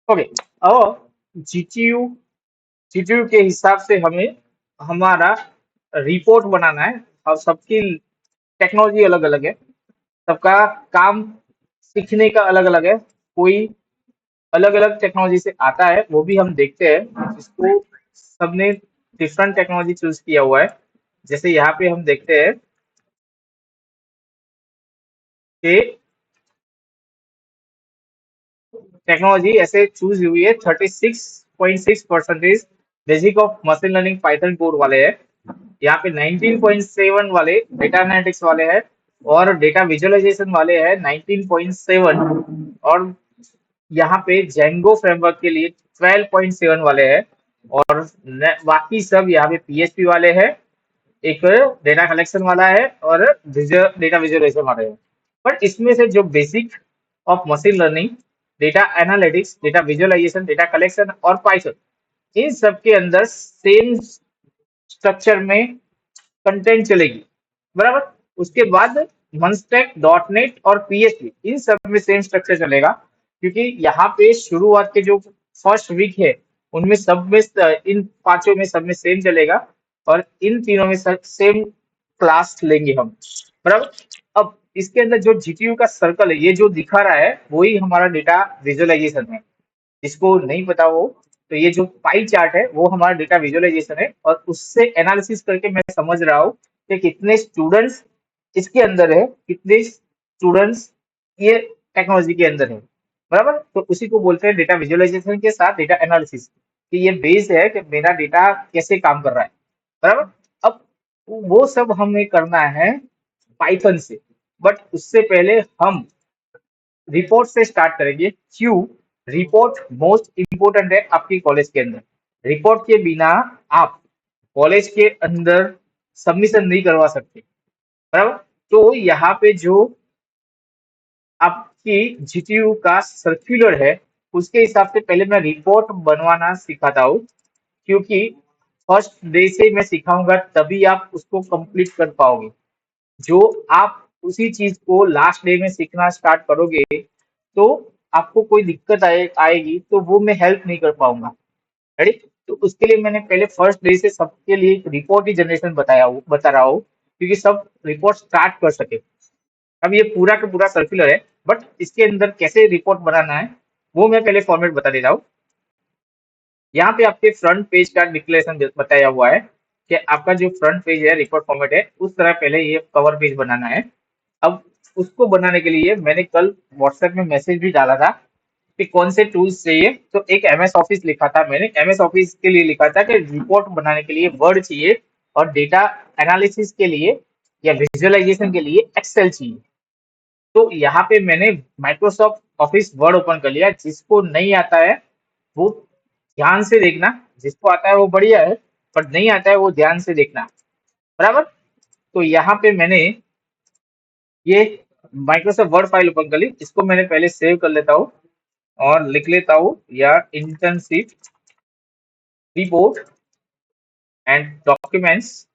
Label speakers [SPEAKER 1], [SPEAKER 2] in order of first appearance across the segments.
[SPEAKER 1] Okay. और GTU GTU के हिसाब से हमें हमारा रिपोर्ट बनाना है। और सबकी टेक्नोलॉजी अलग अलग है, सबका काम सीखने का अलग अलग है। कोई अलग अलग टेक्नोलॉजी से आता है, वो भी हम देखते हैं, जिसको सबने डिफरेंट टेक्नोलॉजी चूज किया हुआ है। जैसे यहाँ पे हम देखते हैं कि टेक्नोलॉजी ऐसे चूज हुई है। 36.6% basic of machine learning Python code वाले हैं। यहाँ पे 19.7 वाले डेटा एनालिटिक्स वाले हैं, और डेटा विजुअलाइजेशन वाले हैं 19.7। और यहाँ पे जेंगो फ्रेमवर्क के लिए 12.7 वाले हैं। और बाकी सब यहाँ पे पीएचपी वाले हैं, एक डेटा कलेक्शन वाला है, और डेटा विजुअलाइजेशन वाले है। पर इसमें से जो basic of machine learning, data analytics, data visualization, data collection और पाइथन, इन सब के अंदर सेम स्ट्रक्चर में कंटेंट चलेगी, बराबर। उसके बाद मनस्टैक, डॉट नेट और पीएचपी, इन सब में सेम स्ट्रक्चर चलेगा। क्योंकि यहाँ पे शुरुआत के जो फर्स्ट वीक है, उनमें सब में इन पांचों में सब में सेम चलेगा, और इन तीनों में सेम क्लास लेंगे हम, बराबर। अब इसके अंदर जो जीटीयू का सर्कल है, ये जो दिखा रहा है, वही हमारा डेटा विजुअलाइजेशन है। जिसको नहीं पता हो, तो ये जो पाई चार्ट है वो हमारा डेटा विजुअलाइजेशन है, और उससे एनालिसिस करके मैं समझ रहा हूँ कि कितने स्टूडेंट्स इसके अंदर है, कितने स्टूडेंट्स ये टेक्नोलॉजी के अंदर है, बराबर। तो उसी को बोलते हैं डेटा विजुअलाइजेशन के साथ डेटा एनालिसिस, कि ये बेस है कि मेरा डेटा कैसे काम कर रहा है, बराबर। अब वो सब हमें करना है पाइथन से। बट उससे पहले हम रिपोर्ट से स्टार्ट करेंगे। क्यों? रिपोर्ट मोस्ट इंपोर्टेंट है आपकी कॉलेज के अंदर। रिपोर्ट के बिना आप कॉलेज के अंदर सबमिशन नहीं करवा सकते, बराबर। तो यहाँ पे जो आपकी जीटीयू का सर्कुलर है, उसके हिसाब से पहले मैं रिपोर्ट बनवाना सिखाता हूँ। क्योंकि फर्स्ट डे से मैं सिखाऊंगा, तभी आप उसको कंप्लीट कर पाओगे। जो आप उसी चीज को लास्ट डे में सीखना स्टार्ट करोगे, तो आपको कोई दिक्कत आएगी, तो वो मैं हेल्प नहीं कर पाऊंगा। रेडी? तो उसके लिए मैंने पहले फर्स्ट डे से सबके लिए रिपोर्ट ही जनरेशन बता रहा हूँ, क्योंकि सब रिपोर्ट स्टार्ट कर सके। अब ये पूरा का पूरा सर्कुलर है, बट इसके अंदर कैसे रिपोर्ट बनाना है, वो मैं पहले फॉर्मेट बता देता हूँ। यहाँ पे आपके फ्रंट पेज का डिक्लेरेशन बताया हुआ है कि आपका जो फ्रंट पेज है, रिपोर्ट फॉर्मेट है, उस तरह पहले ये कवर पेज बनाना है। अब उसको बनाने के लिए मैंने कल व्हाट्सएप में मैसेज भी डाला था कि कौन से टूल्स चाहिए। तो एक एमएस ऑफिस लिखा था मैंने, एमएस ऑफिस के लिए लिखा था कि रिपोर्ट बनाने के लिए वर्ड चाहिए, और डेटा एनालिसिस के लिए या विजुअलाइजेशन के लिए एक्सेल चाहिए। तो यहाँ पे मैंने माइक्रोसॉफ्ट ऑफिस वर्ड ओपन कर लिया। जिसको नहीं आता है वो ध्यान से देखना, जिसको आता है वो बढ़िया है, पर नहीं आता है वो ध्यान से देखना, बराबर। तो यहाँ पे मैंने ये माइक्रोसॉफ्ट वर्ड फाइल ओपन कर ली, इसको मैंने पहले सेव कर लेता हूँ, और लिख लेता हूँ या internship report and documents,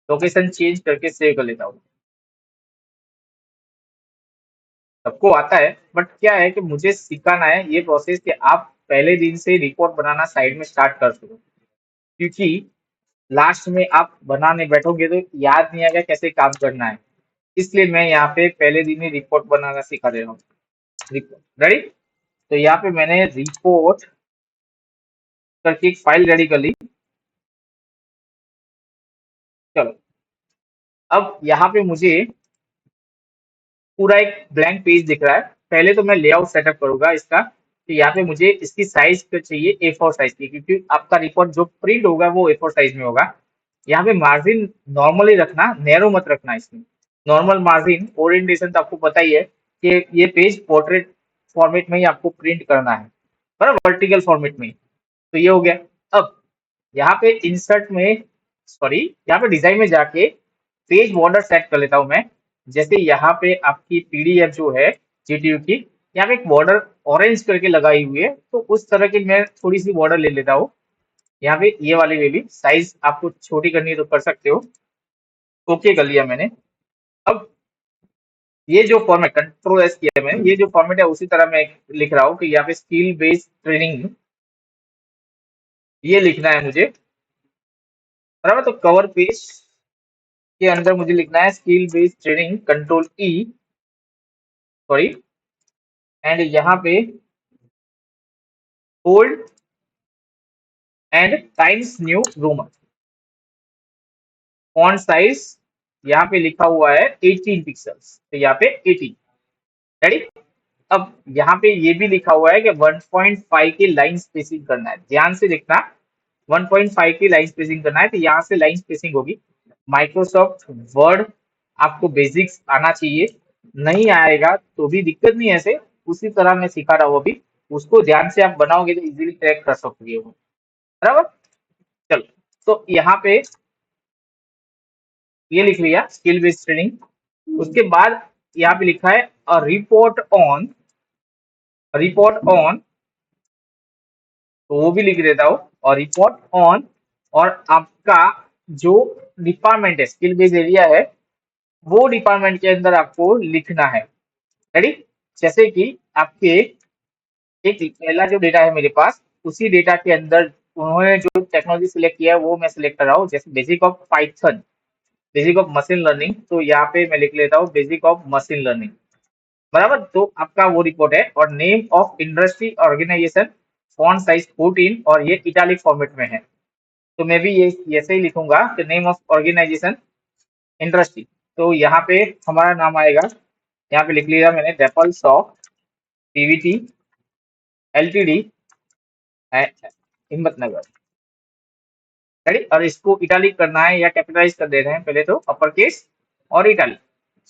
[SPEAKER 1] location change करके सेव कर लेता हूँ। सबको आता है, बट क्या है कि मुझे सिखाना है ये प्रोसेस कि आप पहले दिन से रिपोर्ट बनाना साइड में स्टार्ट कर सको। क्योंकि लास्ट में आप बनाने बैठोगे तो याद नहीं आएगा कैसे काम करना है। इसलिए मैं यहाँ पे पहले दिन ही रिपोर्ट बनाना सिखा दे रहा हूँ। रेडी? तो यहाँ पे मैंने रिपोर्ट करके एक फाइल रेडी कर ली। चलो, अब यहाँ पे मुझे पूरा एक ब्लैंक पेज दिख रहा है। पहले तो मैं लेआउट सेटअप करूंगा इसका, कि यहाँ पे मुझे इसकी साइज चाहिए A4 साइज की, क्योंकि आपका रिपोर्ट जो प्रिंट होगा वो A4 साइज में होगा। यहाँ पे मार्जिन नॉर्मली रखना, नैरो मत रखना। इसमें नॉर्मल मार्जिन, ओरिएंटेशन तो आपको पता ही है कि ये पेज पोर्ट्रेट फॉर्मेट में ही आपको प्रिंट करना है, पर वर्टिकल फॉर्मेट में। तो ये हो गया। अब यहाँ पे इंसर्ट में, सॉरी, यहाँ पे डिजाइन में जाके पेज बॉर्डर सेट कर लेता हूँ मैं। जैसे यहाँ पे आपकी पीडीएफ जो है जीटीयू की, यहाँ पे एक बॉर्डर ऑरेंज करके लगाई हुई है, तो उस तरह की मैं थोड़ी सी बॉर्डर ले लेता हूँ। यहाँ पे ये वाली ले ली, साइज आपको छोटी करनी है तो कर सकते हो। ओके कर लिया मैंने। अब ये जो फॉर्मेट कंट्रोल एस किया है मैंने, ये जो फॉर्मेट है उसी तरह मैं लिख रहा हूँ कि यहाँ पे स्किल बेस्ड ट्रेनिंग ये लिखना है मुझे, बराबर। तो कवर पेज के अंदर मुझे लिखना है skill based training control E, sorry, and यहाँ पे bold and Times New Roman, font size यहाँ पे लिखा हुआ है 18 पिक्सल्स, तो यहाँ पे 18, रेडी। अब यहाँ पे ये भी लिखा हुआ है कि 1.5 की लाइन स्पेसिंग करना है, ध्यान से देखना, 1.5 की लाइन स्पेसिंग करना है, तो यहाँ से लाइन स्पेसिंग होगी। माइक्रोसॉफ्ट वर्ड आपको बेसिक्स आना चाहिए, नहीं आएगा तो भी दिक्कत नहीं है, ऐसे उसी तरह मैं सिखा रहा हूँ अभी, उसको ध्यान से आप बनाओगे तो इजीली क्रैक कर सकते हो, बराबर। चलो, तो यहाँ पे ये लिख लिया स्किल बेस्ड ट्रेनिंग। उसके बाद यहाँ पे लिखा है रिपोर्ट ऑन, रिपोर्ट ऑन, तो वो भी लिख देता हूँ, और रिपोर्ट ऑन, और आपका जो डिपार्टमेंट है, स्किल बेस्ड एरिया है, वो डिपार्टमेंट के अंदर आपको लिखना है, रेडी। जैसे कि आपके एक पहला जो डेटा है मेरे पास, उसी डेटा के अंदर उन्होंने जो टेक्नोलॉजी सिलेक्ट किया है वो मैं सिलेक्ट कर रहा हूँ, जैसे basic of Python, basic of machine learning, तो यहाँ पे मैं लिख लेता हूँ बेसिक ऑफ मशीन लर्निंग, बराबर। तो आपका वो रिपोर्ट है, और name of industry organization, font size 14, और ये इटालिक फॉर्मेट में है, तो मैं भी ये ऐसे ही लिखूंगा कि नेम ऑफ ऑर्गेनाइजेशन इंडस्ट्री, तो यहाँ पे हमारा नाम आएगा, यहाँ पे लिख लिया मैंने Depal soft PVT LTD Himmatnagar, ready. और इसको इटालिक करना है या कैपिटलाइज कर दे रहे हैं, पहले तो अपर केस और इटालिक।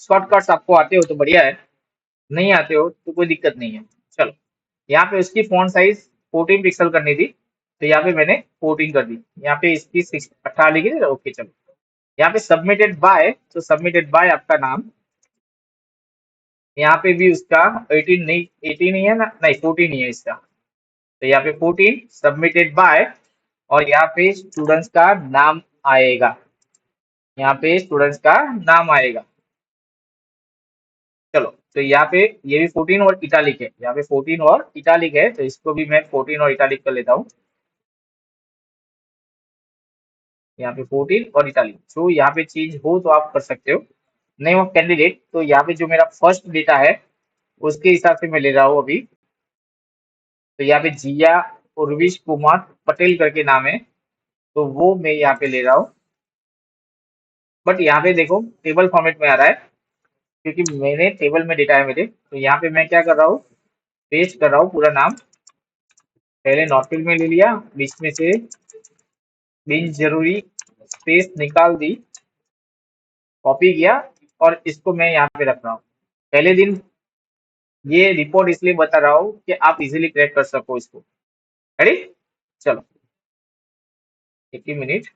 [SPEAKER 1] शॉर्टकट्स आपको आते हो तो बढ़िया है, नहीं आते हो तो कोई दिक्कत नहीं है। चलो, यहाँ पे उसकी फॉन्ट साइज 14 पिक्सल करनी थी, तो यहाँ पे मैंने 14 कर दी, यहाँ पे इसकी 18 लिखी थी, ओके। चलो, यहाँ पे सबमिटेड बाय, तो सबमिटेड बाय आपका नाम, यहाँ पे भी उसका 18 नहीं, 18 ही है ना, नहीं 14 ही है इसका, तो यहाँ पे 14 सबमिटेड बाय, और यहाँ पे स्टूडेंट्स का नाम आएगा, यहाँ पे स्टूडेंट्स का नाम आएगा। चलो, तो यहाँ पे ये भी 14 और इटालिक है, यहाँ पे 14 और इटालिक है, तो इसको भी मैं 14 और इटालिक कर लेता हूँ, यहाँ पे 14 और इटालिक, तो यहाँ पे चेंज हो तो आप कर सकते हो। नेम ऑफ कैंडिडेट, तो यहाँ पे जो मेरा फर्स्ट डेटा है उसके हिसाब से मैं ले रहा हूँ अभी, तो यहाँ पे जिया उर्विश कुमार पटेल करके नाम है, तो वो मैं यहाँ पे ले रहा हूँ, बट यहाँ पे देखो टेबल फॉर्मेट में आ रहा है, क्योंकि मैंने टेबल में डेटा है मेरे, तो यहाँ पे मैं क्या कर रहा हूँ, पेस्ट कर रहा हूँ पूरा नाम, पहले नॉट फिल में ले लिया, बीच में से बिन जरूरी स्पेस निकाल दी, कॉपी किया, और इसको मैं यहाँ पे रख रहा हूँ। पहले दिन ये रिपोर्ट इसलिए बता रहा हूँ कि आप इजीली क्रैक कर सको इसको, रेडी। चलो, एक ही मिनट,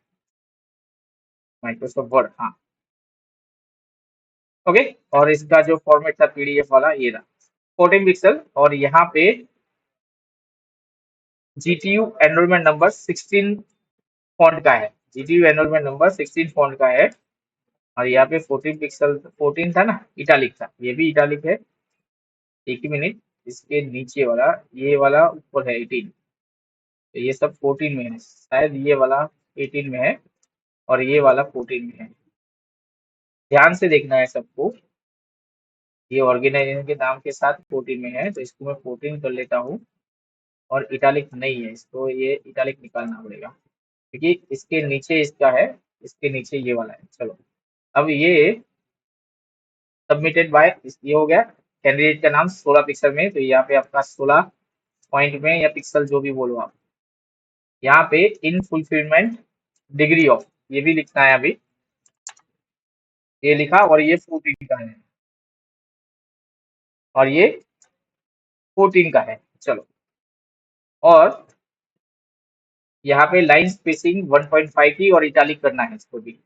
[SPEAKER 1] माइक्रोसॉफ्ट वर्ड, हाँ, ओके। और इसका जो फॉर्मेट था पीडीएफ वाला ये रहा 14 पिक्सल, और यहाँ पे जीटीयू एनरोलमेंट नंबर 16 फॉन्ट का है, जीटीयू एनरोलमेंट नंबर 16 फॉन्ट का है, और यहाँ पे 14 पिक्सल, 14 था ना, इटालिक था, ये भी इटालिक है, एक ही मिनट। इसके नीचे वाला, ये वाला ऊपर है 18, तो ये सब 14 में है, शायद ये वाला 18 में है, और ये वाला 14 में है, ध्यान से देखना है सबको, ये ऑर्गेनाइजेशन के नाम के साथ 14 में है, तो इसको मैं 14 कर लेता हूँ, और इटालिक नहीं है, इसको ये इटालिक निकालना पड़ेगा, क्योंकि इसके नीचे इसका है, इसके नीचे ये वाला है। चलो, अब ये सबमिटेड बाय, ये हो गया, कैंडिडेट का नाम 16 पिक्सल में, तो यहाँ पे आपका 16 पॉइंट में या पिक्सल जो भी बोलो आप, यहाँ पे इन फुलफिलमेंट डिग्री ऑफ, ये भी लिखना है अभी, ये लिखा, और ये 14 का है, और ये 14 का है। चलो, और यहाँ पे लाइन स्पेसिंग 1.5 की, और इटालिक करना है इसको भी,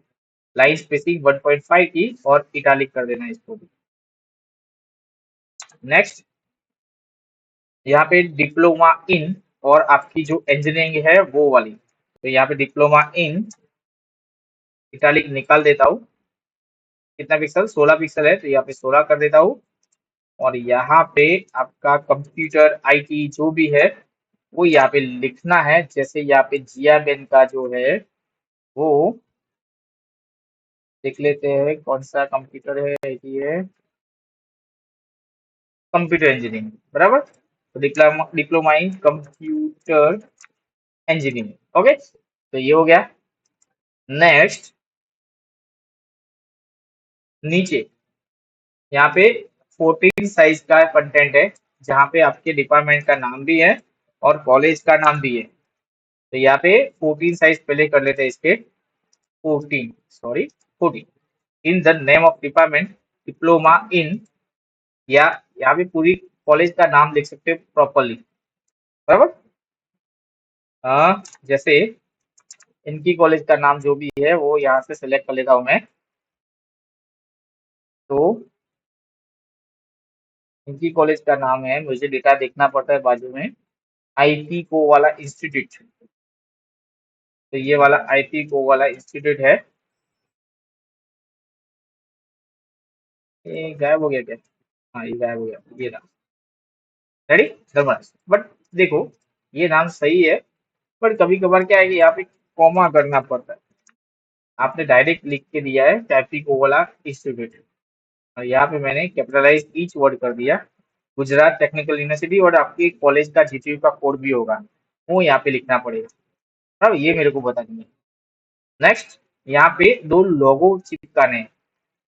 [SPEAKER 1] लाइन स्पेसिंग 1.5 की और इटालिक कर देना है इसको भी। नेक्स्ट, यहाँ पे डिप्लोमा इन, और आपकी जो इंजीनियरिंग है वो वाली, तो यहाँ पे डिप्लोमा इन इटालिक निकाल देता हूँ, कितना पिक्सल, 16 पिक्सल है, तो यहाँ पे 16 कर देता हूँ। और यहाँ पे आपका कंप्यूटर आईटी जो भी है वो यहाँ पे लिखना है। जैसे यहाँ पे जिया बेन का जो है वो देख लेते हैं, कौन सा कंप्यूटर है, ये कंप्यूटर इंजीनियरिंग, बराबर। तो diploma diploma in computer engineering, okay, तो ये हो गया। नेक्स्ट, नीचे यहाँ पे 14 साइज का कंटेंट है, जहाँ पे आपके डिपार्टमेंट का नाम भी है और कॉलेज का नाम भी है। तो यहाँ पे 14 साइज पहले कर लेते हैं इसके। 14, sorry, 14 in the name of department diploma in, या यहाँ पे पूरी कॉलेज का नाम लिख सकते हैं प्रॉपरली, बराबर। जैसे इनकी कॉलेज का नाम जो भी है वो यहाँ से सिलेक्ट कर लेता हूँ मैं। तो इनकी कॉलेज का नाम है, मुझे डेटा देखना पड़ता है बाजू में, आईपी को वाला इंस्टीट्यूट। तो ये वाला आईपी को वाला इंस्टीट्यूट है। ये गायब हो गया क्या? हाँ, ये गायब हो गया, ये नाम रेडी धर्मराज। बट देखो, ये नाम सही है, पर कभी कभार क्या है कि यहाँ पे कॉमा करना पड़ता है। आपने डायरेक्ट लिख के दिया है आईपी को वाला इंस्टीट्यूट, और यहाँ पे मैंने कैपिटलाइज ईच वर्ड कर दिया, गुजरात टेक्निकल यूनिवर्सिटी, और आपके कॉलेज का जीटीयू का कोड भी होगा, वो यहाँ पे लिखना पड़ेगा। अब ये मेरे को बता देंगे। नेक्स्ट, यहाँ पे दो लोगो चिपकाने हैं।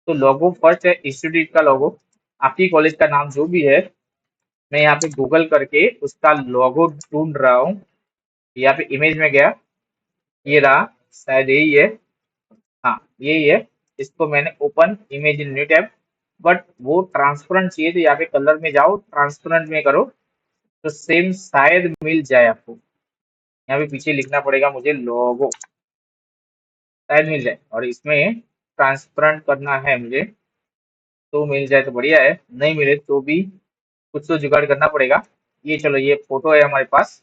[SPEAKER 1] तो लोगो फर्स्ट है इंस्टीट्यूट का लोगो, आपकी कॉलेज का नाम जो भी है, मैं यहाँ पे गूगल करके उसका लोगो ढूंढ रहा हूँ। यहाँ पे इमेज में गया, ये रहा, शायद यही है, हाँ यही है। इसको मैंने open image in new tab, but वो ट्रांसपेरेंट चाहिए, तो यहाँ पे कलर में जाओ, ट्रांसपेरेंट में करो, तो सेम शायद मिल जाए आपको। यहाँ पे पीछे लिखना पड़ेगा मुझे लोगो, शायद मिल जाए, और इसमें ट्रांसपेरेंट करना है मुझे, तो मिल जाए तो बढ़िया है, नहीं मिले तो भी कुछ तो जुगाड़ करना पड़ेगा। ये चलो, ये फोटो है हमारे पास,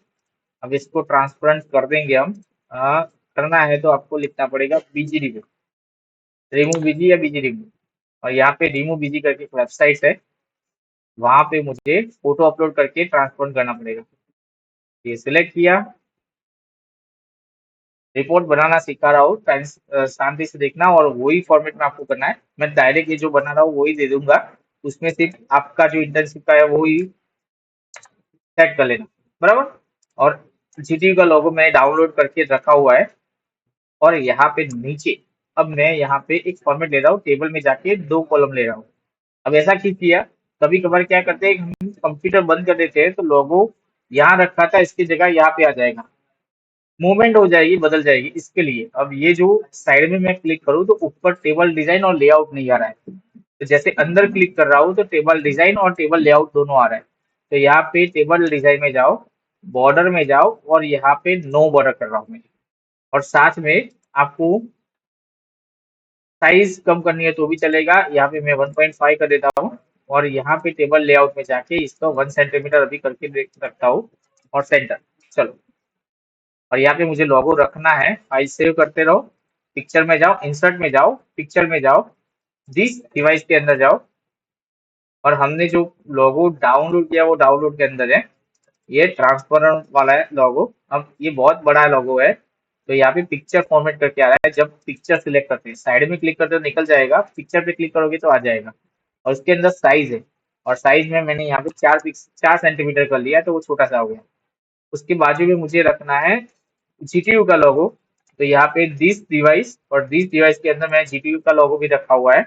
[SPEAKER 1] अब इसको ट्रांसपेरेंट कर देंगे हम। करना है तो आपको लिखना पड़ेगा बीजी रिमूव, रिमूव बीजी या बीजी रिमूव, और यहाँ पे रिमूव बीजी करके एक वेबसाइट है, वहां पे मुझे फोटो अपलोड करके ट्रांसपेरेंट करना पड़ेगा। ये सिलेक्ट किया, रिपोर्ट बनाना सिखा रहा हूँ, शांति से देखना, और वही फॉर्मेट में आपको करना है। मैं डायरेक्ट ये जो बना रहा हूँ वही दे दूंगा, उसमें सिर्फ आपका जो इंटर्नशिप का है वही सेट कर लेना, बराबर। और जीटीयू का लोगो मैंने डाउनलोड करके रखा हुआ है। और यहाँ पे नीचे, अब मैं यहाँ पे एक फॉर्मेट ले रहा हूँ, टेबल में जाके 2 कॉलम ले रहा हूँ। अब ऐसा क्यों किया, कभी कभार क्या करते हैं, हम कंप्यूटर बंद कर देते हैं तो लोगो यहाँ रखा था, इसकी जगह यहाँ पे आ जाएगा, मूवमेंट हो जाएगी, बदल जाएगी, इसके लिए। अब ये जो साइड में मैं क्लिक करूँ तो ऊपर टेबल डिजाइन और लेआउट नहीं आ रहा है, तो जैसे अंदर क्लिक कर रहा हूँ तो टेबल डिजाइन और टेबल लेआउट दोनों आ रहा है। तो यहाँ पे टेबल डिजाइन में जाओ, बॉर्डर में जाओ, और यहाँ पे नो बॉर्डर कर रहा हूँ मैं। और साथ में आपको साइज कम करनी है तो भी चलेगा, यहाँ पे मैं 1.5 कर देता हूँ। और यहाँ पे टेबल लेआउट में जाके इसको 1 सेंटीमीटर अभी करके रखता हूँ, और सेंटर, चलो। और यहाँ पे मुझे लोगो रखना है, फाइल सेव करते रहो, पिक्चर में जाओ, इंसर्ट में जाओ, पिक्चर में जाओ, दिस डिवाइस के अंदर जाओ, और हमने जो लोगो डाउनलोड किया वो डाउनलोड के अंदर है, ये ट्रांसपेरेंट वाला है लोगो। अब ये बहुत बड़ा लोगो है, तो यहाँ पे पिक्चर फॉर्मेट करके आ रहा है। जब पिक्चर सिलेक्ट करते हैं, साइड में क्लिक करते हो निकल जाएगा, पिक्चर पे क्लिक करोगे तो आ जाएगा, और उसके अंदर साइज है, और साइज में मैंने यहाँ पे 4 सेंटीमीटर कर लिया, तो वो छोटा सा हो गया। उसके बाजू में मुझे रखना है जीटीयू का लोगो, तो यहाँ पे दिस डिवाइस, और दिस डिवाइस के अंदर मैं जीटीयू का लोगो भी रखा हुआ है,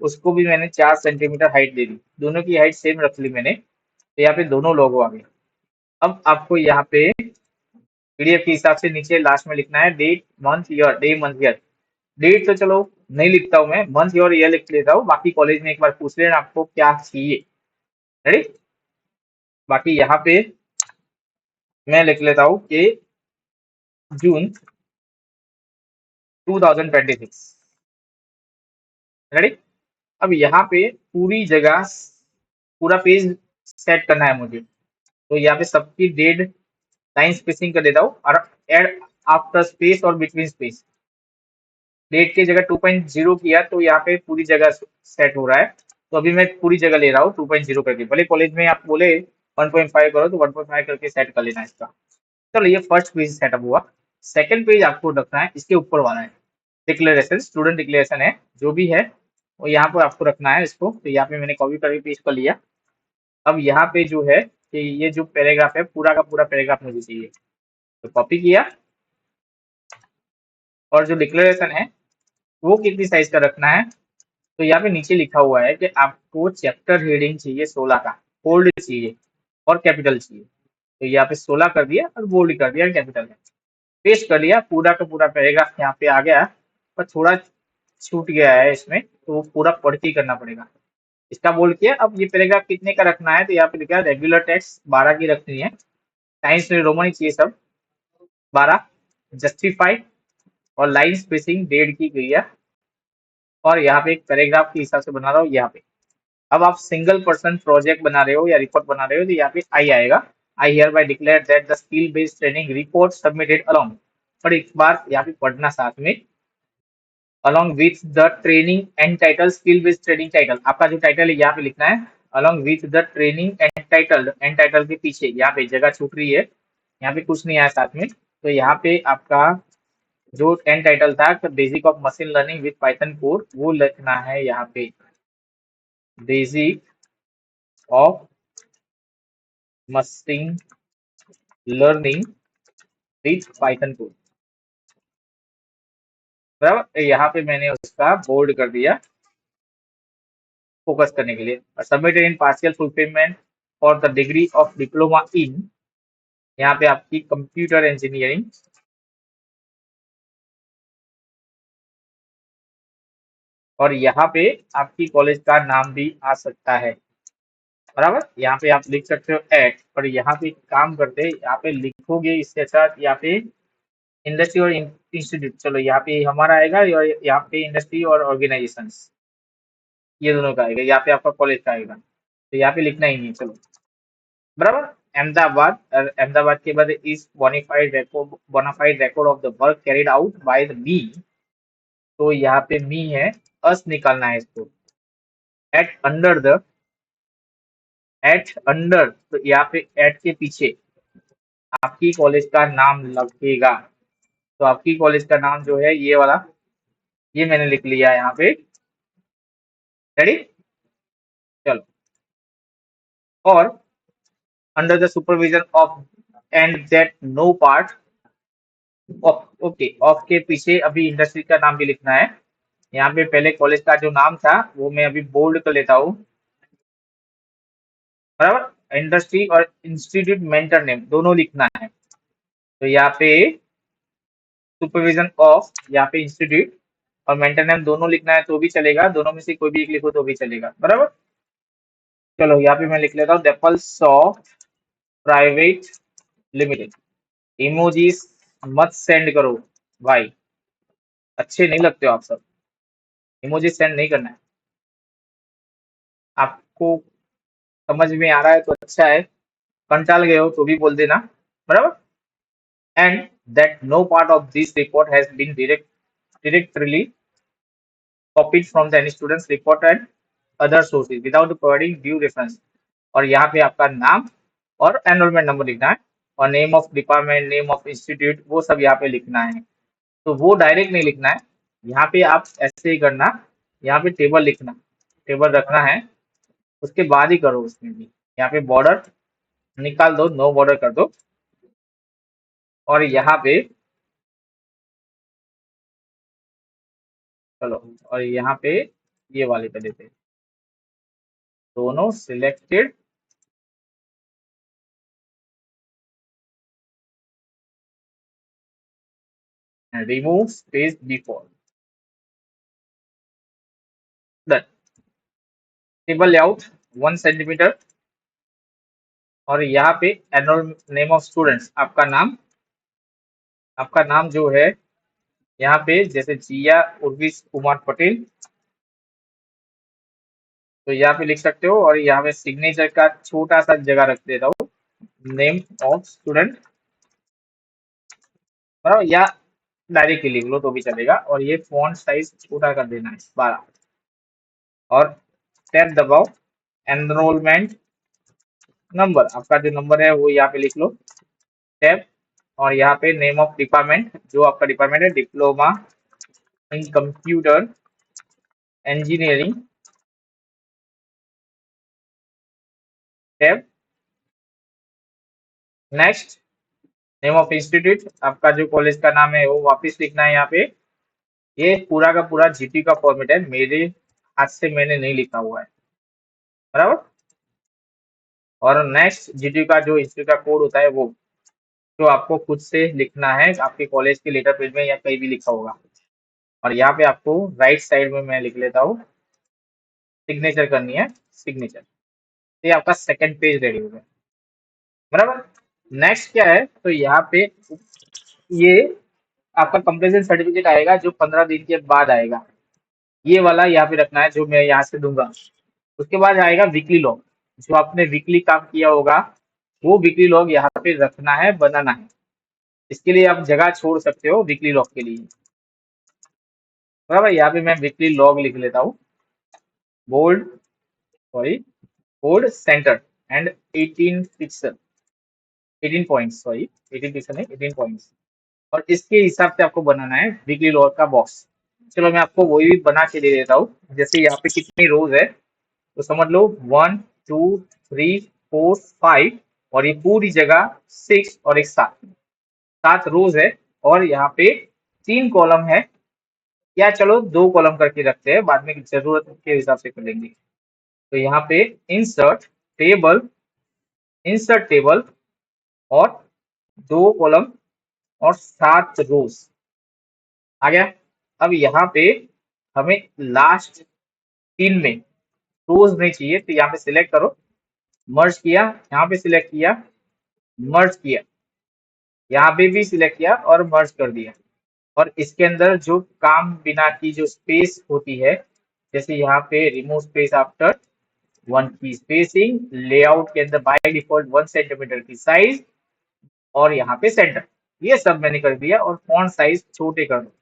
[SPEAKER 1] उसको भी मैंने 4 सेंटीमीटर हाइट दे दी, दोनों की हाइट सेम रख ली मैंने, तो यहाँ पे दोनों लोगो आ गए। अब आपको यहाँ पे पीडीएफ के हिसाब से नीचे लास्ट में लिखना है date month year, day month year. Date तो चलो नहीं लिखता हूँ मैं, मंथ ईयर ईयर लिख लेता हूँ, बाकी कॉलेज में एक बार पूछ लेना आपको क्या चाहिए, रेडी। बाकी यहाँ पे मैं लिख लेता हूँ कि जून 2026, रेडी। अब यहाँ पे पूरी जगह पूरा पेज सेट करना है मुझे, तो यहाँ पे सबकी डेट लाइन स्पेसिंग कर देता हूँ, और एड आफ्टर स्पेस और बिटवीन स्पेस, डेट की जगह 2.0 किया तो यहाँ पे पूरी जगह सेट हो रहा है। तो अभी मैं पूरी जगह ले रहा हूँ 2.0 करके, भले कॉलेज में आप बोले 1.5 करो तो 1.5 करके सेट कर लेना इसका। चलो ये फर्स्ट पेज सेटअप हुआ। सेकंड पेज आपको रखना है इसके ऊपर वाला है, डिक्लेरेशन, स्टूडेंट डिक्लेरेशन है जो भी है वो यहाँ पर आपको रखना है इसको। तो यहाँ पे मैंने कॉपी करके पेस्ट कर लिया। अब यहाँ पे जो है कि ये जो पैराग्राफ है पूरा का पूरा पैराग्राफ मुझे चाहिए, तो कॉपी किया। और जो डिक्लेरेशन है वो कितनी साइज का रखना है, तो यहाँ पे नीचे लिखा हुआ है कि आपको चैप्टर हेडिंग चाहिए 16 का, बोल्ड चाहिए और कैपिटल चाहिए। तो यहाँ पे 16 कर दिया और बोल्ड कर दिया कैपिटल है, पेस्ट कर लिया। पूरा का पूरा पैराग्राफ यहाँ पे आ गया, पर थोड़ा छूट गया है इसमें, तो वो पूरा पढ़ के ही करना पड़ेगा। इसका बोल्ड किया। अब ये पैराग्राफ कितने का रखना है, तो यहाँ पे लिखा है रेगुलर टेक्स्ट 12 की रखनी है, साइंस में रोमन चाहिए सब 12, जस्टिफाइड और लाइन स्पेसिंग 1.5 की गई है। और यहाँ पे एक पैराग्राफ के हिसाब से बना रहा हूँ यहाँ पे। अब आप सिंगल पर्सन प्रोजेक्ट बना रहे हो या रिपोर्ट बना रहे हो तो यहाँ पे आई आएगा। I hear bye declare that the skill based training report submitted along, और एक बार यहाँ पे पढ़ना साथ में, along with the training and title, skill based training title, आपका जो टाइटल है यहाँ पे लिखना है along with the training and title. And title के पीछे यहाँ पे जगह छूट रही है, यहाँ पे कुछ नहीं आया साथ में, तो यहाँ पे आपका जो एंड टाइटल था basic of machine learning with Python code वो लिखना है यहाँ पे, basic of machine learning with Python code. बराबर, यहाँ पे मैंने उसका बोल्ड कर दिया फोकस करने के लिए। Submitted in partial full payment for the degree of diploma in, यहाँ पे आपकी कंप्यूटर इंजीनियरिंग, और यहाँ पे आपकी कॉलेज का नाम भी आ सकता है। बराबर, यहाँ पे आप लिख सकते हो एट, और यहाँ पे काम करते हैं यहाँ पे लिखोगे इसके साथ यहाँ पे इंडस्ट्री और इंस्टीट्यूट, चलो यहाँ पे हमारा आएगा और यहाँ पे इंडस्ट्री और ऑर्गेनाइजेशन, ये दोनों का आएगा, यहाँ पे आपका कॉलेज का आएगा, तो यहाँ पे लिखना ही नहीं। चलो बराबर, अहमदाबाद, अहमदाबाद के बाद इस bonafide record of the work carried out by the me, तो यहाँ पे मी है, अस निकालना है इसको, at under the, at under, तो यहाँ पे एट के पीछे आपकी कॉलेज का नाम लगेगा। तो आपकी कॉलेज का नाम जो है ये वाला, ये मैंने लिख लिया यहाँ पे। रेडी, चलो। और under the supervision of and that no part of, okay, of के पीछे अभी इंडस्ट्री का नाम भी लिखना है। यहाँ पे पहले कॉलेज का जो नाम था वो मैं अभी बोल्ड कर लेता हूँ। बराबर, इंडस्ट्री और इंस्टीट्यूट मेंटर नेम दोनों लिखना है। तो यहाँ पे सुपरविजन ऑफ, यहाँ पे इंस्टीट्यूट और मेंटर नेम दोनों लिखना है तो भी चलेगा, दोनों में से कोई भी एक लिखो तो भी चलेगा। बराबर, चलो यहाँ पे मैं लिख लेता हूँ डेपल सॉ प्राइवेट लिमिटेड। इमोजीज मत सेंड करो भाई, अच्छे नहीं लगते हो आप सब, इमोजी सेंड नहीं करना है। आपको समझ में आ रहा है तो अच्छा है, कंटाल गए हो तो भी बोल देना। बराबर, and that no part of this report has been directly copied from the any students report and other sources without providing due reference। और यहाँ पे आपका नाम और एनरोलमेंट नंबर लिखना है, और name of department, name of institute, वो सब यहाँ पे लिखना है। तो वो डायरेक्ट नहीं लिखना है, यहाँ पे आप ऐसे ही करना, यहाँ पे टेबल लिखना, टेबल रखना है, उसके बाद ही करो उसमें भी। यहाँ पे बॉर्डर निकाल दो, नो बॉर्डर कर दो, और यहाँ पे चलो, और यहाँ पे ये वाले कर देते हैं, दोनों selected, remove space before, done. Table layout 1 centimetre, और यहाँ पे एनुअल नेम ऑफ स्टूडेंट्स, आपका नाम जो है यहाँ पे जैसे जिया उर्विश कुमार पटेल, तो यहाँ पे लिख सकते हो। और यहाँ पे सिग्नेचर का छोटा सा जगह रख देता हूँ, नेम ऑफ स्टूडेंट। बराबर, या डायरेक्टली लिख लो तो भी चलेगा, और ये फॉन्ट साइज छोटा कर देना है 12, और टैब दबाओ, एनरोलमेंट नंबर, आपका जो नंबर है वो यहाँ पे लिख लो, टैब, और यहाँ पे नेम ऑफ डिपार्टमेंट, जो आपका डिपार्टमेंट है, diploma in computer engineering, tab, next, name of institute, आपका जो कॉलेज का नाम है वो वापस लिखना है यहाँ पे। ये पूरा का पूरा जीटी का फॉर्मेट है, मेरे हाथ से मैंने नहीं लिखा हुआ है, बराबर। और नेक्स्ट, जीटी का जो इंस्टीट्यूट का कोड होता है वो, जो आपको खुद से लिखना है आपके कॉलेज के लेटर पेज में या कहीं भी लिखा होगा। और यहाँ पे आपको राइट साइड में मैं लिख लेता हूँ, सिग्नेचर करनी है, सिग्नेचर। ये आपका सेकंड पेज रेडी हो गया, बराबर। नेक्स्ट क्या है, तो यहाँ पे ये आपका कंप्लीशन सर्टिफिकेट आएगा जो 15 दिन के बाद आएगा, ये वाला यहाँ पे रखना है जो मैं यहाँ से दूंगा। उसके बाद आएगा वीकली लॉग, जो आपने वीकली काम किया होगा वो वीकली लॉग यहाँ पे रखना है, बनाना है। इसके लिए आप जगह छोड़ सकते हो वीकली लॉग के लिए, बराबर। यहाँ पे मैं वीकली लॉग लिख लेता हूँ, bold, sorry, bold center and 18 pixel, 18 points, sorry 18 pixel नहीं, 18 पॉइंट्स। और इसके हिसाब से आपको बनाना है वीकली लॉग का बॉक्स। चलो मैं आपको वही भी बना के दे देता हूँ। जैसे यहाँ पे कितनी रोज है, तो समझ लो 1 2 3 4 5, और ये पूरी जगह 6 और एक 7, 7 रोज है। और यहाँ पे 3 कॉलम है, या चलो 2 कॉलम करके रखते हैं, बाद में जरूरत के हिसाब से कर लेंगे। तो यहाँ पे इंसर्ट टेबल, इंसर्ट टेबल, और 2 कॉलम और 7 रोज आ गया। अब यहाँ पे हमें लास्ट 3 में रोज नहीं चाहिए, तो यहाँ पे सिलेक्ट करो, मर्ज किया, यहाँ पे सिलेक्ट किया, मर्ज किया, यहाँ पे भी सिलेक्ट किया और मर्ज कर दिया। और इसके अंदर जो काम बिना की जो स्पेस होती है, जैसे यहाँ पे रिमूव स्पेस आफ्टर 1 की स्पेसिंग, लेआउट के अंदर बाय डिफॉल्ट 1 सेंटीमीटर की साइज, और यहाँ पे सेंटर, ये सब मैंने कर दिया। और फॉन्ट साइज छोटे कर दो,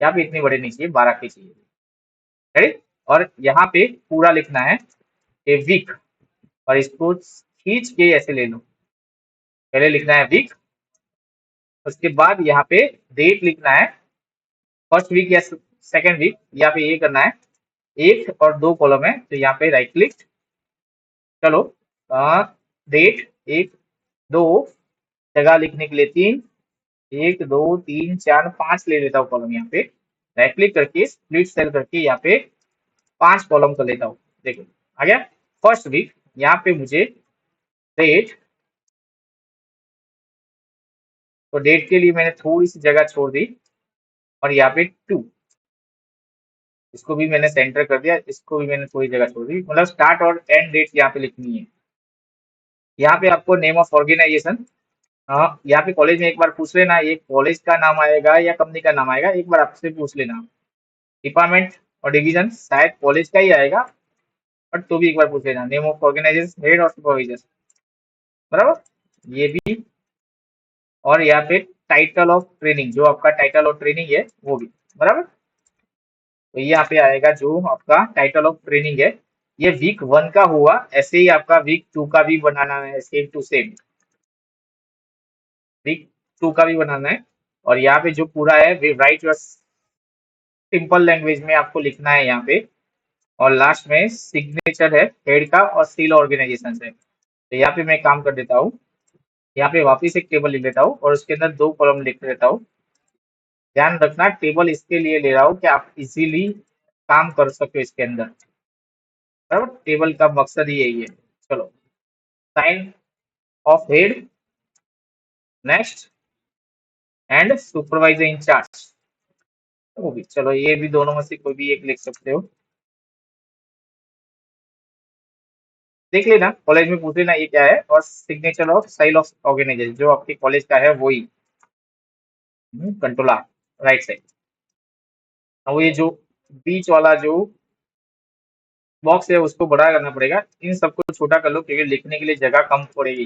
[SPEAKER 1] यहाँ पे इतने बड़े नहीं चाहिए, 12 के चाहिए, राइट। और यहाँ पे पूरा लिखना है ए वीक, और इसको खींच के ऐसे ले लो, पहले लिखना है वीक, उसके बाद यहाँ पे डेट लिखना है, फर्स्ट वीक या सेकेंड वीक, यहाँ पे ये करना है। 1 और 2 कॉलम है, तो यहाँ पे राइट क्लिक, चलो डेट 1 2, जगह लिखने के लिए 3, 1 2 3 4 5 ले लेता हूँ कॉलम, यहाँ पे राइट क्लिक करके स्प्लिट सेल करके यहाँ पे 5 कॉलम कर लेता हूँ। देखो आ गया फर्स्ट वीक, यहाँ पे मुझे डेट, तो डेट के लिए मैंने थोड़ी सी जगह छोड़ दी, और यहाँ पे 2, इसको भी मैंने सेंटर कर दिया, इसको भी मैंने थोड़ी जगह छोड़ दी, मतलब स्टार्ट और एंड डेट यहाँ पे लिखनी है। यहाँ पे आपको नेम ऑफ ऑर्गेनाइजेशन, हाँ यहाँ पे कॉलेज में एक बार पूछ लेना, ये कॉलेज का नाम आएगा या कंपनी का नाम आएगा, एक बार आपसे पूछ लेना। डिपार्टमेंट और डिवीजन शायद कॉलेज का ही आएगा, बट तो भी एक बार पूछ लेना। नेम ऑफ ऑर्गेनाइजेशन, हेड और सुपरवाइजर, बराबर, ये भी। और यहाँ पे टाइटल ऑफ ट्रेनिंग, जो आपका टाइटल ऑफ ट्रेनिंग है वो भी, बराबर। तो ये यहाँ पे आएगा जो आपका टाइटल ऑफ ट्रेनिंग है, ये वीक 1 का हुआ, ऐसे ही आपका वीक 2 का भी बनाना है, सेम टू सेम वीक 2 का भी बनाना है। और यहाँ पे जो पूरा है राइट योर सिंपल लैंग्वेज में आपको लिखना है यहाँ पे। और लास्ट में सिग्नेचर है हेड का, और सील ऑर्गेनाइजेशन है। तो यहाँ पे मैं काम कर देता हूँ, यहाँ पे वापिस एक टेबल लिख लेता हूँ, और उसके अंदर 2 कॉलम लिख देता हूँ। ध्यान रखना टेबल इसके लिए ले रहा हूँ कि आप इजीली काम कर सको इसके अंदर, बराबर। टेबल का मकसद ही यही है। चलो, sign of head, next, and supervisor incharge, वो भी चलो, ये भी दोनों में से कोई भी एक लिख सकते हो, देख लेना कॉलेज में पूछ लेना ये क्या है। और signature of seal of organization, जो आपके कॉलेज का है वही, कंट्रोलर राइट साइड। और ये जो बीच वाला जो बॉक्स है उसको बड़ा करना पड़ेगा, इन सबको छोटा कर लो क्योंकि लिखने के लिए जगह कम पड़ेगी।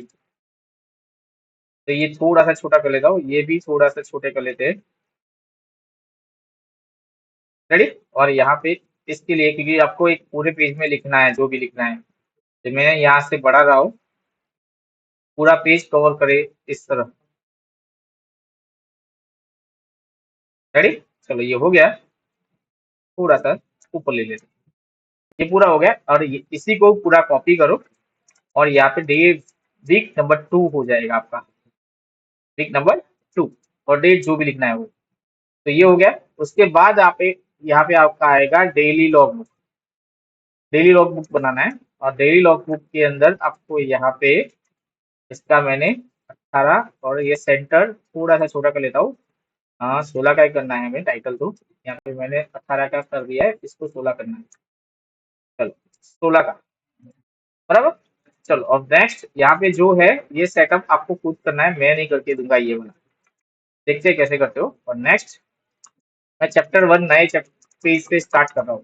[SPEAKER 1] तो ये थोड़ा सा छोटा कर लेता हूँ, ये भी थोड़ा सा छोटे कर लेते हैं, रेडी। और यहाँ पे इसके लिए, क्योंकि आपको एक पूरे पेज में लिखना है जो भी लिखना है, तो मैं यहाँ से बढ़ा रहा हूँ, पूरा पेज कवर करे इस तरह। रेडी, चलो ये हो गया। थोड़ा सा ऊपर ले लेते हैं। ये पूरा हो गया, और इसी को पूरा कॉपी करो, और यहाँ पे डे वीक नंबर 2 हो जाएगा आपका, वीक नंबर 2, और डेट जो भी लिखना है वो। तो ये हो गया। उसके बाद आप यहाँ पे आपका आएगा daily log book. Daily log book बनाना है, और डेली लॉग बुक के अंदर आपको यहाँ पे इसका मैंने 18, और ये सेंटर थोड़ा सा छोटा कर लेता हूँ। हाँ, 16 का ही करना है हमें टाइटल तो। यहाँ पे मैंने 18 का कर दिया है, इसको 16 करना है। चलो, 16 का बराबर। चलो, और नेक्स्ट यहाँ पे जो है ये सेटअप आपको खुद करना है, मैं नहीं करके दूंगा ये वाला। देखते हैं कैसे करते हो। और नेक्स्ट मैं चैप्टर 1 नए पेज से स्टार्ट कर रहा हूँ,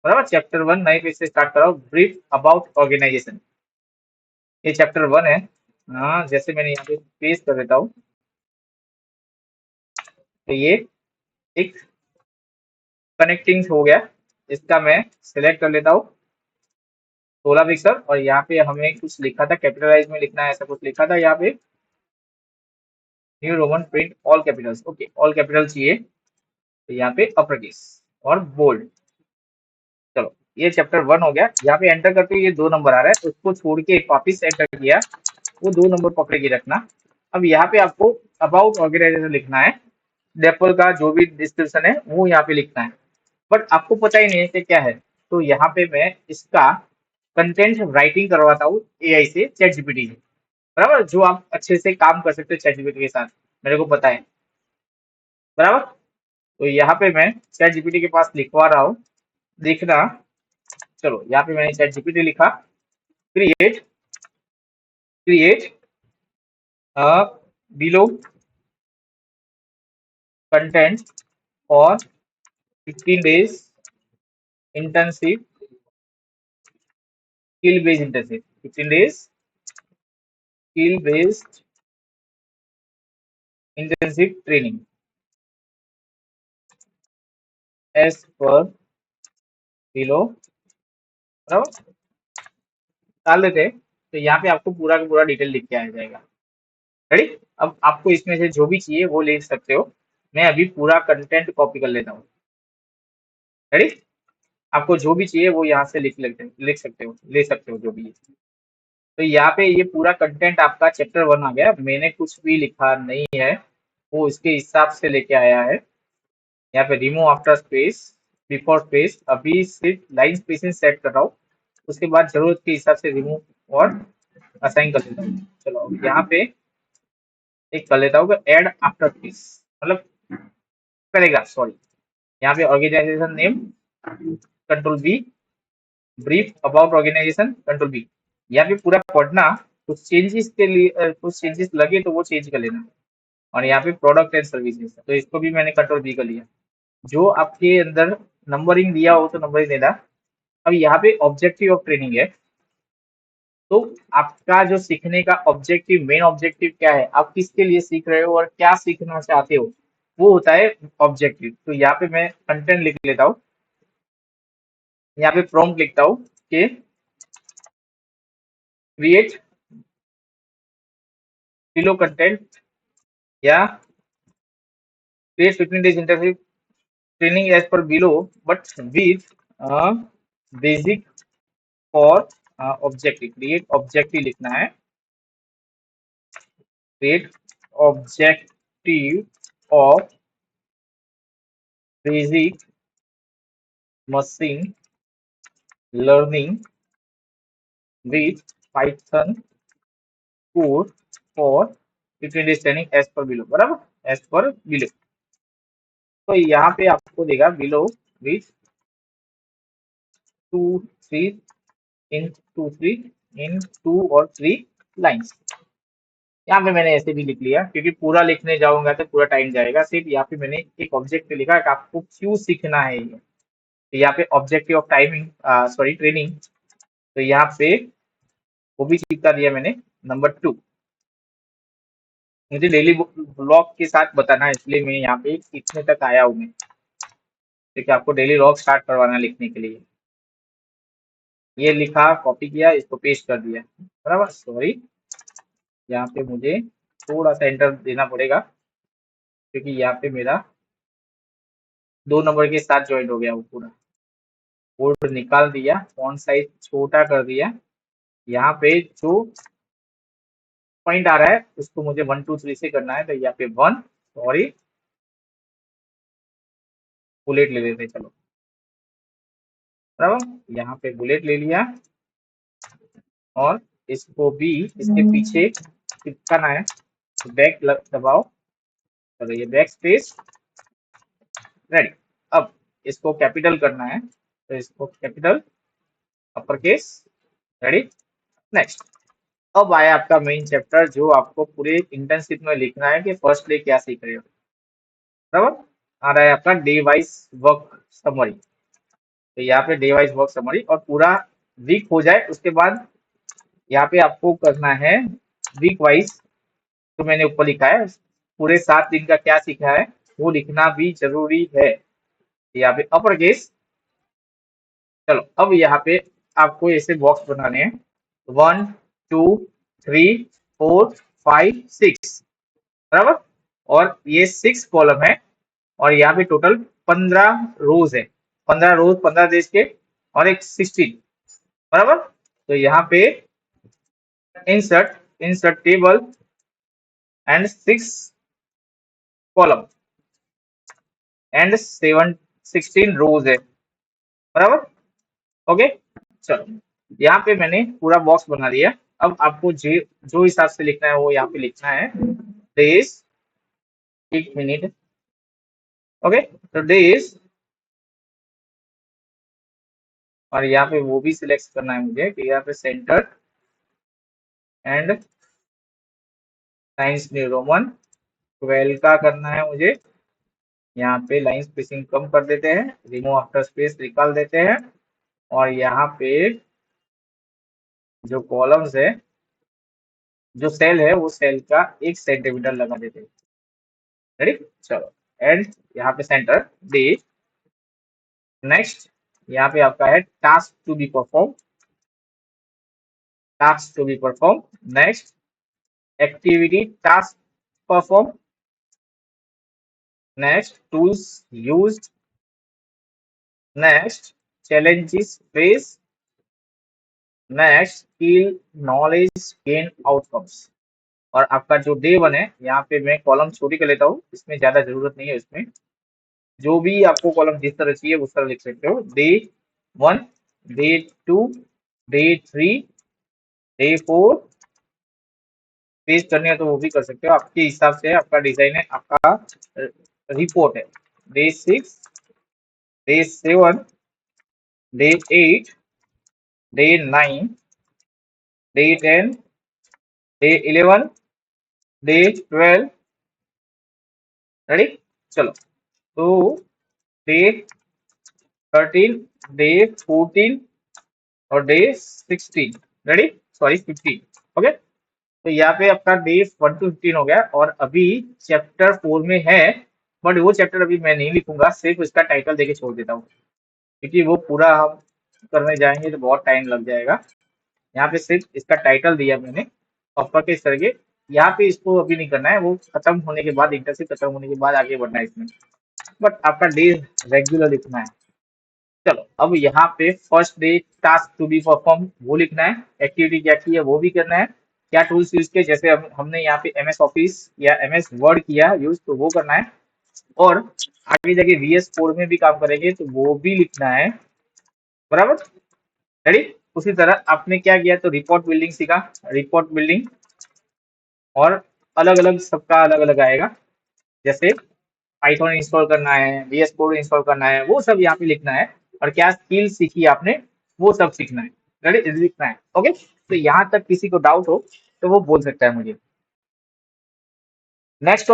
[SPEAKER 1] बराबर। चैप्टर 1 नए पेज से स्टार्ट कर रहा हूँ, ब्रीफ अबाउट ऑर्गेनाइजेशन। ये चैप्टर 1 है। हाँ, जैसे मैंने यहाँ पे पेज कर देता हूँ, तो ये एक कनेक्टिंग हो गया। इसका मैं सिलेक्ट कर लेता हूँ 16 पिक्सल, और यहाँ पे हमें कुछ लिखा था, कैपिटलाइज में लिखना है, ऐसा कुछ लिखा था यहाँ पे, new Roman print all Capitals. Okay, all capital चाहिए, तो यहाँ पे अपर केस और बोल्ड। चलो, ये चैप्टर 1 हो गया। यहाँ पे एंटर करते हुए ये 2 नंबर आ रहा है, उसको छोड़ के वापिस एंटर किया, वो 2 नंबर पकड़ के रखना। अब यहाँ पे आपको अबाउट ऑर्गेनाइजेशन लिखना है, डेपल का जो भी डिस्क्रिप्शन है वो यहाँ पे लिखना है, बट आपको पता ही नहीं है कि क्या है। तो यहाँ पे मैं इसका कंटेंट राइटिंग करवाता हूँ एआई से, चैट जीपीटी से, बराबर। जो आप अच्छे से काम कर सकते हो चैट जीपीटी के साथ, मेरे को पता है, बराबर। तो यहाँ पे मैं चैट जीपीटी के पास लिखवा रहा हूँ, देखना। चलो, यहाँ पे मैंने चैट जीपीटी लिखा, क्रिएट क्रिएट बिलो कंटेंट और 15 days internship, skill based internship, 15 days skill based internship training as per below, बराबर। डाल देते हैं, तो यहाँ पे आपको पूरा का पूरा डिटेल लिख के आ जाएगा। रेडी। अब आपको इसमें से जो भी चाहिए वो ले सकते हो। मैं अभी पूरा कंटेंट कॉपी कर लेता हूँ। रेडी। आपको जो भी चाहिए वो यहाँ से लिख सकते हो, ले सकते हो जो भी है। तो यहाँ पे ये पूरा कंटेंट आपका चैप्टर 1 आ गया। मैंने कुछ भी लिखा नहीं है, वो इसके हिसाब से लेके आया है। यहाँ पे remove after space, before space, अभी सिर्फ लाइन स्पेसिंग सेट कर रहा हूँ, उसके बाद जरूरत के हिसाब से रिमूव और असाइन कर देता हूँ। चलो, अब यहाँ पे एक कर लेता हूँ एड आफ्टर स्पेस, मतलब पैराग्राफ, सॉरी। यहाँ पे organization name, control B, brief about organization, control B. यहाँ पे पूरा पढ़ना, कुछ चेंजेस के लिए कुछ चेंजेस लगे तो वो चेंज कर लेना। और यहाँ पे प्रोडक्ट एंड सर्विसेज, तो इसको भी मैंने कंट्रोल बी कर लिया। जो आपके अंदर नंबरिंग दिया हो तो नंबरिंग देना। अब यहाँ पे ऑब्जेक्टिव ऑफ ट्रेनिंग है, तो आपका जो सीखने का ऑब्जेक्टिव, मेन ऑब्जेक्टिव क्या है, आप किसके लिए सीख रहे हो और क्या सीखना चाहते हो, वो होता है ऑब्जेक्टिव। तो यहाँ पे मैं कंटेंट लिख लेता हूँ, यहाँ पे प्रॉम्प्ट लिखता हूँ कि क्रिएट बिलो कंटेंट, या create 15 days internship training as per below, but with basic four objective. Create objective लिखना है, create objective of basic machine learning with Python code for 15 days training as per below, बराबर, as per below। तो यहाँ पे आपको देगा below with 2 3 in 2 3 in 2 और 3 lines. यहाँ पे मैंने ऐसे भी लिख लिया, क्योंकि पूरा लिखने जाऊंगा तो पूरा टाइम जाएगा। सिर्फ यहाँ पे मैंने एक ऑब्जेक्ट लिखा कि आपको क्यों सीखना है ये। तो यहाँ पे objective of timing, sorry training, तो यहाँ पे वो भी चिपका दिया मैंने, नंबर 2। मुझे डेली ब्लॉग के साथ बताना है, इसलिए मैं यहाँ पे इतने तक आया हूँ मैं। क्योंकि आपको डेली लॉग स्टार्ट करवाना है लिखने के लिए। ये लिखा, कॉपी किया, इसको पेस्ट कर दिया, बराबर। सॉरी, यहाँ पे मुझे थोड़ा सा एंटर देना पड़ेगा, क्योंकि यहाँ पे मेरा 2 नंबर के साथ ज्वाइन हो गया वो पूरा। बोर्ड निकाल दिया, फॉन्ट साइज छोटा कर दिया। यहाँ पे जो पॉइंट आ रहा है उसको मुझे 1 2 3 से करना है, तो यहाँ पे 1, सॉरी, बुलेट ले लेते हैं, चलो, बराबर। यहाँ पे बुलेट ले लिया, और इसको भी इसके पीछे चिपकाना है। बैक दबाओ, चलो, ये बैक स्पेस, रेडी। अब इसको कैपिटल करना है, तो इसको capital, upper case, ready, next. अब आया आपका मेन चैप्टर, जो आपको पूरे इंटर्नशिप में लिखना है कि फर्स्ट डे क्या सीख रहे हो, बराबर। आ रहा है आपका डे वाइज वर्क समरी। तो यहाँ पे डे वाइज वर्क समरी, और पूरा वीक हो जाए उसके बाद यहाँ पे आपको करना है वीक वाइज। तो मैंने ऊपर लिखा है पूरे 7 दिन का क्या सीखा है, वो लिखना भी जरूरी है। यहाँ पे अपर केस, चलो। अब यहाँ पे आपको ऐसे बॉक्स बनाने हैं, 1 2 3 4 5 6, बराबर। और ये 6 कॉलम है, और यहाँ पे टोटल 15 रोज है। 15 रोज 15 देश के, और एक 16, बराबर। तो यहाँ पे insert insert table and 6 column and 16 रोज है, बराबर। ओके, चलो, यहाँ पे मैंने पूरा बॉक्स बना लिया। अब आपको जो हिसाब से लिखना है वो यहाँ पे लिखना है। डेज, एक मिनट, ओके, तो डेज, और यहाँ पे वो भी सिलेक्ट करना है मुझे कि यहाँ पे centre and science new Roman 12 का करना है मुझे। यहाँ पे लाइन स्पेसिंग कम कर देते हैं, रिमूव आफ्टर स्पेस निकाल देते हैं, और यहाँ पे जो कॉलम्स है, जो सेल है, वो सेल का 1 सेंटीमीटर लगा देते हैं, रेडी, चलो। एंड यहाँ पे सेंटर डे, नेक्स्ट। यहाँ पे आपका है task to be perform, task to be perform, next. Activity task perform, next. Tools used, next. challenges faced, next. Skill knowledge gain outcomes. और आपका जो डे 1 है, यहाँ पे मैं कॉलम छोटी कर लेता हूँ, इसमें ज्यादा जरूरत नहीं है। इसमें जो भी आपको कॉलम जिस तरह चाहिए उस तरह लिख सकते हो। Day 1, day 2, day 3, day 4, paste करने है तो वो भी कर सकते हो, आपके हिसाब से। आपका डिजाइन है, आपका रिपोर्ट है। Day 6, day 7, day 8, day 9, day 10, day 11, day 12, ready, चलो। तो डे 13, डे 14, और डे 16, रेडी, सॉरी 15, ओके। तो यहाँ पे आपका डे 1 to 15 हो गया, और अभी चैप्टर 4 में है, बट वो चैप्टर अभी मैं नहीं लिखूंगा, सिर्फ इसका टाइटल देके छोड़ देता हूँ, क्योंकि वो पूरा हम करने जाएंगे तो बहुत टाइम लग जाएगा। यहाँ पे सिर्फ इसका टाइटल दिया मैंने, अपर के तरह के। यहाँ पे इसको अभी नहीं करना है, वो खत्म होने के बाद, इंटर्नशिप खत्म होने के बाद आगे बढ़ना है इसमें, बट आपका डे रेगुलर लिखना है। चलो, अब यहाँ पे first day task to be perform वो लिखना है, एक्टिविटी क्या की है वो भी करना है, क्या टूल्स यूज किए, जैसे हमने यहाँ पे एमएस ऑफिस या एमएस वर्ड किया यूज, तो वो करना है। और आगे जाके VS4 में भी काम करेंगे तो वो भी लिखना है, बराबर, रेडी। उसी तरह आपने क्या किया, तो रिपोर्ट बिल्डिंग सीखा, रिपोर्ट बिल्डिंग, और अलग अलग सबका अलग अलग आएगा, जैसे पाइथन इंस्टॉल करना है, VS कोड इंस्टॉल करना है, वो सब यहाँ पे लिखना है। और क्या स्किल सीखी आपने, वो सब सीखना है, रेडी, लिखना है, ओके। तो यहाँ तक किसी को डाउट हो तो वो बोल सकता है मुझे। नेक्स्ट